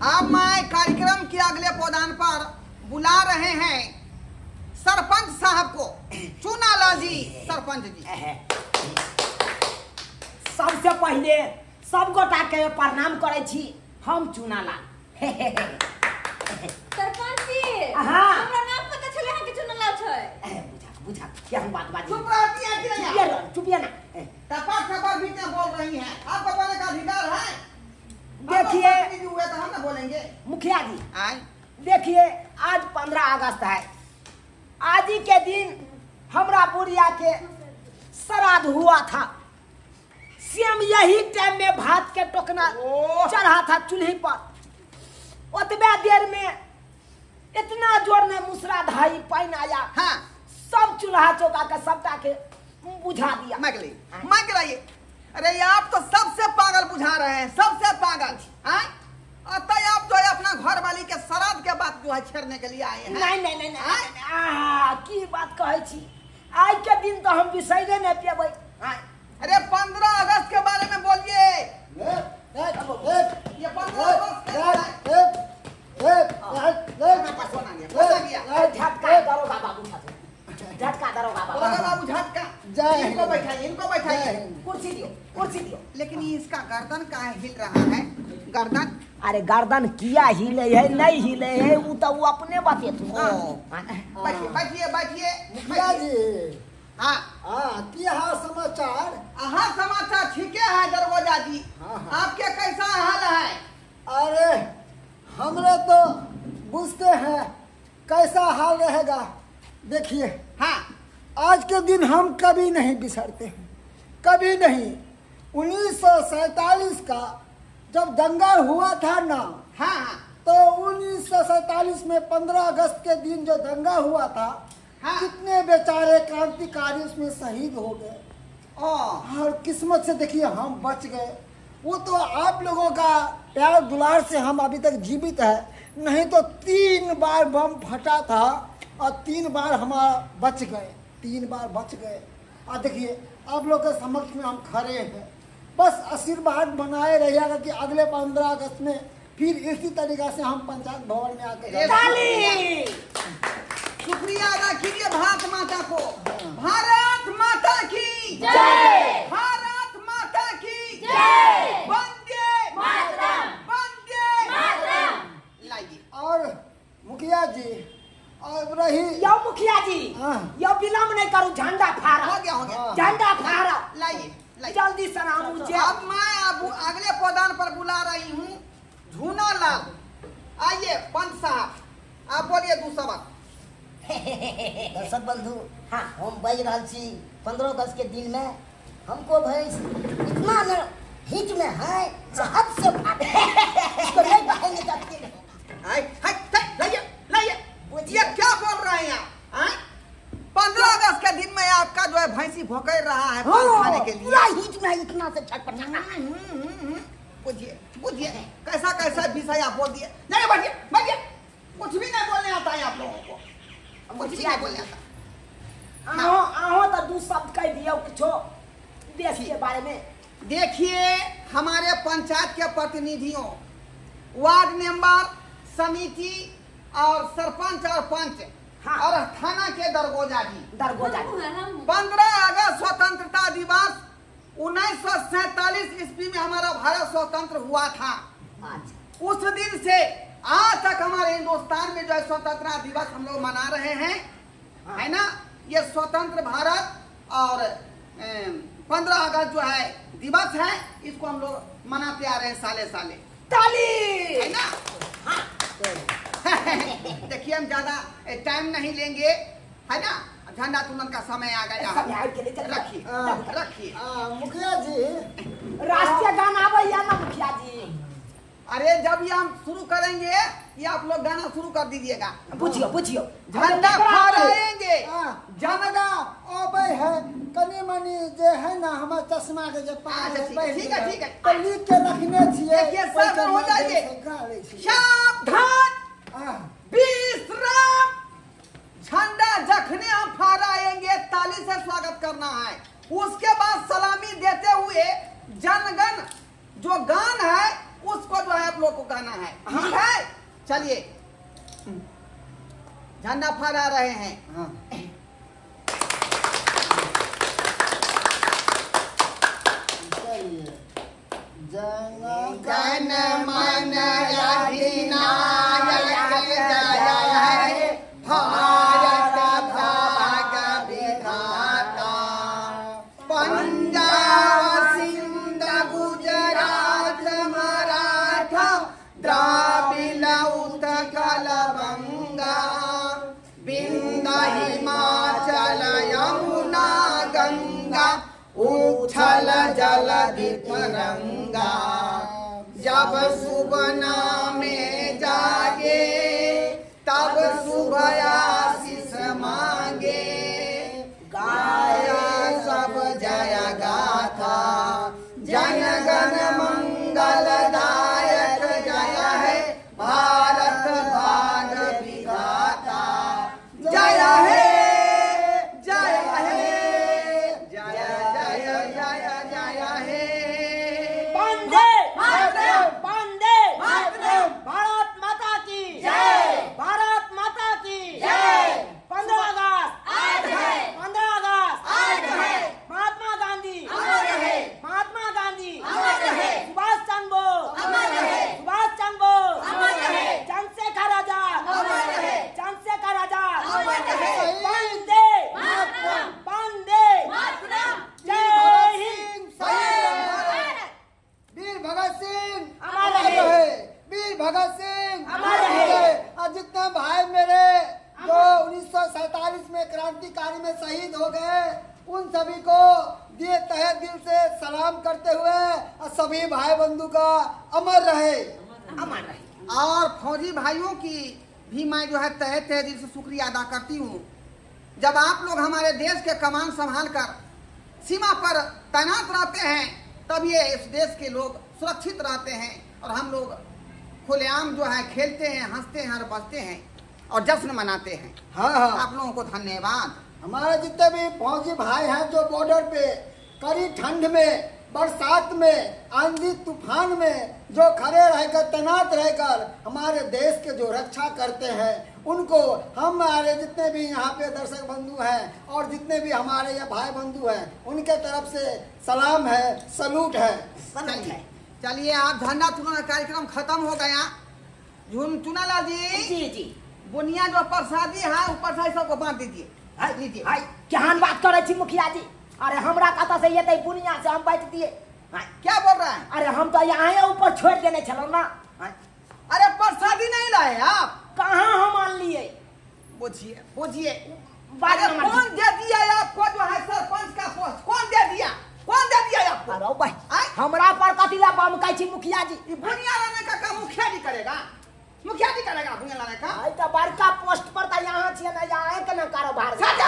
अब मैं कार्यक्रम के अगले पौधान पर बुला रहे हैं सरपंच साहब को। चुनाला जी, सरपंच जी। सबसे पहले सब गोटा के प्रणाम करे छी। हम चुनाला। सरपंच जी, हाँ। हमरा नाम पता चले है कि चुनाला छै। बुझा क्या हम बात बात चुप रहती है कि नहीं? चुपिया ना। टपा बीच में बोल रही हैं। आपको बोलने का अधिकार है। देखिए हुए तो हम ना बोलेंगे। मुखिया जी, आए देखिए आज 15 अगस्त है। आज ही के दिन हमरा बुढ़िया के श्राद्ध हुआ था। सेम यही टाइम में भात के टोकना चढ़ा था चूल्ही पर। उतबे देर में इतना जोर में मूसलाधारी पानी आया। हाँ। सब चूल्हा चौका का सबटा के बुझा दिया। मैं कराइए। अरे आप तो सबसे पागल बुझा रहे हैं, सबसे पागल। अतः आप जो है अपना घर वाली के श्राद्ध के बात जो है छेड़ने के लिए आए हैं। नहीं की बात कहे छी। आज के दिन तो हम बिसरे नहीं पेबै। अरे 15 अगस्त के बारे में बोलिए। ये 15 अगस्त झटका दरोगा बाबू, झटका। इनको बैठाइए। कुर्सी दियो। लेकिन इसका गर्दन काहे हिल रहा है? गर्दन? अरे गर्दन किया हिले है, नहीं हिले है, वो तो वो अपने बाते तू। बैठिए। मुखिया जी। हाँ की हाल समाचार? समाचार ठीक है दरवाजा जी। आपके कैसा हाल है? अरे हमरे तो बुझते हैं कैसा हाल रहेगा। देखिए, हाँ, आज के दिन हम कभी नहीं बिसरते हैं, कभी नहीं। 1947 का जब दंगल हुआ था ना, हाँ, तो 1947 में 15 अगस्त के दिन जो दंगा हुआ था, हाँ। कितने बेचारे क्रांतिकारी उसमें शहीद हो गए। और किस्मत से देखिए हम बच गए। वो तो आप लोगों का प्यार दुलार से हम अभी तक जीवित है, नहीं तो 3 बार बम फटा था और 3 बार हमारा बच गए, 3 बार बच गए। और देखिए आप लोग के समक्ष में हम खड़े हैं। बस आशीर्वाद बनाए रहिएगा कि अगले 15 अगस्त में फिर इसी तरीका से हम पंचायत भवन में आके शुक्रिया अदा कीजिए भारत माता को। भारत माता की जय। भारत माता की जय। वंदे मातरम। वंदे मातरम। लाइए। और मुखिया जी और रही यो मुखिया जी, हाँ। यो विलम्ब नहीं करो, झंडा फाड़ा। हो गया। झंडा फाड़ा। लाइए। जल्दी सलाम मुझे। अब मैं अगले पौधान पर बुला रही हूँ झूनालाल। आइए पंच साहब, आप बोलिए दूसरा बात। दर्शक बंधु, हाँ हम बज रहा छी 15 अगस्त के दिन में हमको भैंस इतना न हिट में है चाहत से फाटे इसको नहीं बहाने जाते हैं। ये क्या बोल रहे हैं आप? 15 अगस्त के दिन में आपका जो है भैंसी भोंकर रहा है पान खाने के लिए। पूरा हिट में इतना से छटपटा। बुझिए कैसा विषय आप बोल दिए। नहीं बैठिए, कुछ भी नहीं बोलने आता है आप लोगों को, कुछ भी नहीं बोलने आता। आहो तो दू शब्द कह दियो कुछ देश के बारे में। देखिए, हमारे पंचायत के प्रतिनिधियों, वार्ड मेंबर, समिति और सरपंच और पंच, हाँ। और थाना के दरगोजा जी। 15 अगस्त स्वतंत्रता दिवस 1947 ईस्वी में हमारा भारत स्वतंत्र हुआ था। उस दिन से आज तक हमारे हिंदुस्तान में जो है स्वतंत्रता दिवस हम लोग मना रहे हैं, है ना। ये स्वतंत्र भारत और 15 अगस्त जो है दिवस है, इसको हम लोग मनाते आ रहे हैं साले साले। ताली है ना। देखिए हम ज्यादा टाइम नहीं लेंगे, है ना। झंडा तुलन का समय आ गया। रखिए। मुखिया जी राष्ट्रीय गाना आवे ना मुखिया जी। अरे जब ये हम शुरू करेंगे, ये आप लोग गाना शुरू कर दीजिएगा। बुझियो झंडा फहराएंगे। झंडा ओबे है कनी मनी जे है ना हमारे चश्मा के जे ठीक है। तो लिख के रखने छिए। देखिए सब हो जाइए। सावधान, विश्राम। झंडा जखने हम फहराएंगे ताली से स्वागत करना है। उसके बाद सलामी देते हुए जनगण जो गान है उसको जो है आप लोग को गाना है। ठीक है, चलिए झंडा फहरा रहे हैं। हाँ। चलिए जन मन अधिनायक जय है भारत भाग्य विधाता, पंजाब सिंध गुजरात मराठा द्राविड़ उत्कल बंगा, विंध्य हिमाचल यमुना गंगा, उछल जलधि तरंगा, जब सुबना में जागे तब शुभ आशीष मांगे, गाया सब जय गाथा, जन गण मंगलदायक जय है भारत भाग्य विधाता, जय है जय है जय जय जय जय है। वंदे मातरम, वंदे मातरम, भारत माता की जय, भारत माता की जय। 15 अगस्त आज है, 15 अगस्त आज है, महात्मा गांधी अमर रहे, महात्मा गांधी अमर रहे, सुभाष चंद्र बोस अमर रहे, सुभाष चंद्र बोस अमर रहे, चंद्रशेखर आजाद अमर रहे, चंद्रशेखर आजाद अमर रहे। वंदे मातरम, वंदे मातरम, जय हिंद। वीर भगत सिंह अमर रहे। वीर भगत सिंह अमर रहे। और जितने भाई मेरे जो 1947 में क्रांतिकारी में शहीद हो गए, उन सभी को दिए तहे दिल से सलाम करते हुए और सभी भाई बंधु का अमर रहे। अमर रहे। और फौजी भाइयों की भी मैं जो है तहे तहे दिल से शुक्रिया अदा करती हूँ। जब आप लोग हमारे देश के कमान संभाल कर सीमा पर तैनात रहते हैं, तब ये इस देश के लोग सुरक्षित रहते हैं और हम लोग खुलेआम जो है खेलते हैं, हंसते हैं और बचते हैं और जश्न मनाते हैं। हाँ हाँ, आप लोगों को धन्यवाद। हमारे जितने भी फौजी भाई हैं जो बॉर्डर पे कड़ी ठंड में, बरसात में, आंधी तूफान में जो खड़े रहकर तैनात रहकर हमारे देश के जो रक्षा करते हैं, उनको हमारे जितने भी यहाँ पे दर्शक बंधु हैं और जितने भी हमारे ये भाई बंधु हैं, उनके तरफ से सलाम है, सलूट है। चलिए चलिए, आप झंडा चुनाव कार्यक्रम खत्म हो गया। चुनाला जी जी, जी बुनिया जो प्रसादी है ऊपर से सबको बांट दीजिए। लीजिए। हाय केहन बात करे छी मुखिया जी। अरे हमरा कता से ये बुनिया से हम बांट दिए। हाय क्या बोल रहे हैं? अरे हम तो यहाँ ऊपर छोड़ देने चलो ना। हाय अरे प्रसादी नहीं लाए आप? कहाँ हम मान लिए? पूछिए पूछिए। बात अरे नंबर कौन दे दिया आपको जो है सरपंच का पोस्ट? कौन दे दिया? कौन दे दिया आपको? अरे भाई आय? हमरा पर कतिला बम कहै छी मुखिया जी। ये बुनिया लाने का काम मुखिया जी करेगा? मुखिया जी करेगा बुनिया लाने का? हाय तो बड़का पोस्ट पर तो यहाँ छिए ना, यहाँ के ना कारोबार। साजा।